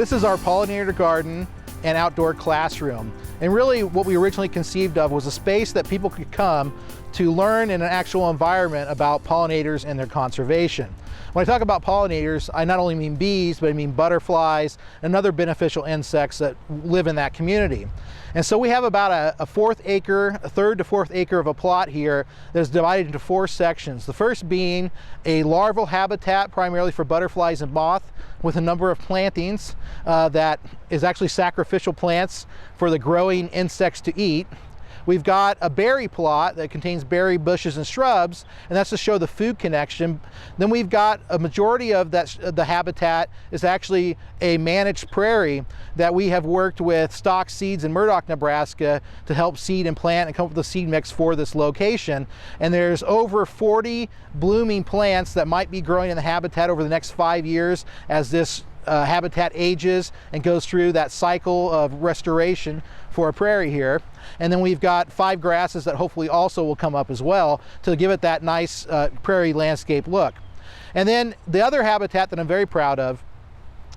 This is our pollinator garden and outdoor classroom. And really what we originally conceived of was a space that people could come to learn in an actual environment about pollinators and their conservation. When I talk about pollinators, I not only mean bees, but I mean butterflies and other beneficial insects that live in that community. And so we have about a third to fourth acre of a plot here that is divided into 4 sections. The first being a larval habitat primarily for butterflies and moth, with a number of plantings that is actually sacrificial plants for the growing insects to eat. We've got a berry plot that contains berry bushes and shrubs, and that's to show the food connection. Then we've got a majority of the habitat is actually a managed prairie that we have worked with Stock Seeds in Murdoch, Nebraska to help seed and plant and come up with a seed mix for this location. And there's over 40 blooming plants that might be growing in the habitat over the next 5 years as this habitat ages and goes through that cycle of restoration for a prairie here. And then we've got 5 grasses that hopefully also will come up as well to give it that nice prairie landscape look. And then the other habitat that I'm very proud of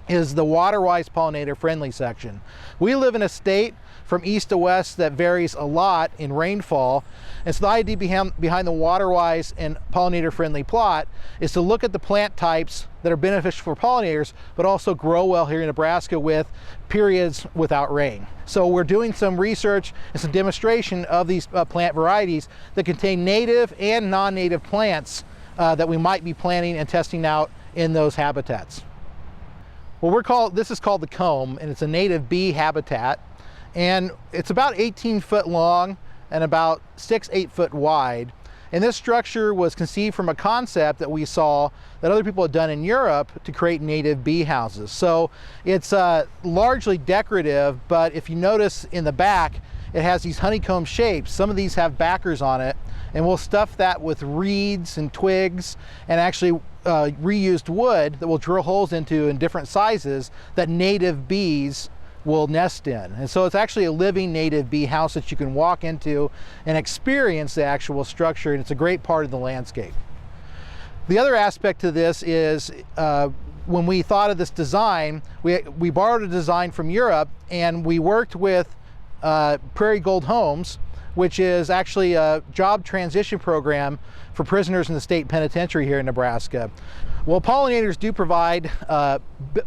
is the water-wise pollinator friendly section. We live in a state from east to west that varies a lot in rainfall. And so the idea behind the water-wise and pollinator-friendly plot is to look at the plant types that are beneficial for pollinators, but also grow well here in Nebraska with periods without rain. So we're doing some research and some demonstration of these plant varieties that contain native and non-native plants that we might be planting and testing out in those habitats. Well, this is called the comb, and it's a native bee habitat. And it's about 18 foot long and about 8 foot wide. And this structure was conceived from a concept that we saw that other people had done in Europe to create native bee houses. So it's largely decorative, but if you notice in the back, it has these honeycomb shapes. Some of these have backers on it, and we'll stuff that with reeds and twigs and actually reused wood that we'll drill holes into in different sizes that native bees will nest in. And so it's actually a living native bee house that you can walk into and experience the actual structure, and it's a great part of the landscape. The other aspect to this is when we thought of this design, we borrowed a design from Europe, and we worked with Prairie Gold Homes, which is actually a job transition program for prisoners in the state penitentiary here in Nebraska. Well, pollinators do provide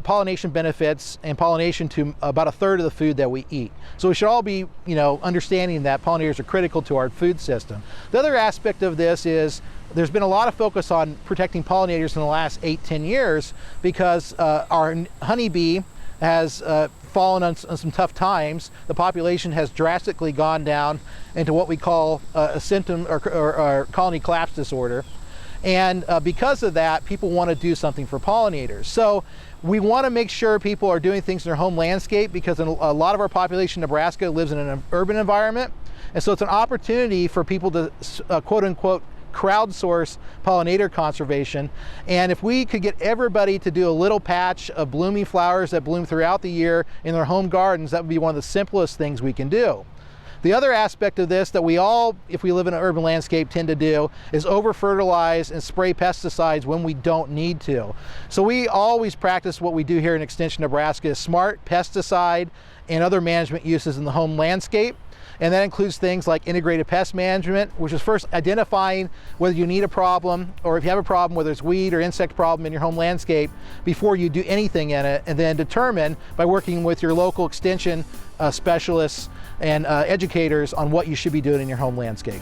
pollination benefits and pollination to about a third of the food that we eat. So we should all be, understanding that pollinators are critical to our food system. The other aspect of this is there's been a lot of focus on protecting pollinators in the last 8-10 years because our honeybee has fallen on some tough times. The population has drastically gone down into what we call a symptom or colony collapse disorder. And because of that, people want to do something for pollinators. So we want to make sure people are doing things in their home landscape because a lot of our population in Nebraska lives in an urban environment. And so it's an opportunity for people to quote unquote crowdsource pollinator conservation. And if we could get everybody to do a little patch of blooming flowers that bloom throughout the year in their home gardens, that would be one of the simplest things we can do. The other aspect of this that we all, if we live in an urban landscape, tend to do is over-fertilize and spray pesticides when we don't need to. So we always practice what we do here in Extension, Nebraska, is smart pesticide and other management uses in the home landscape. And that includes things like integrated pest management, which is first identifying whether you need a problem or if you have a problem, whether it's weed or insect problem in your home landscape, before you do anything in it, and then determine by working with your local extension specialists and educators on what you should be doing in your home landscape.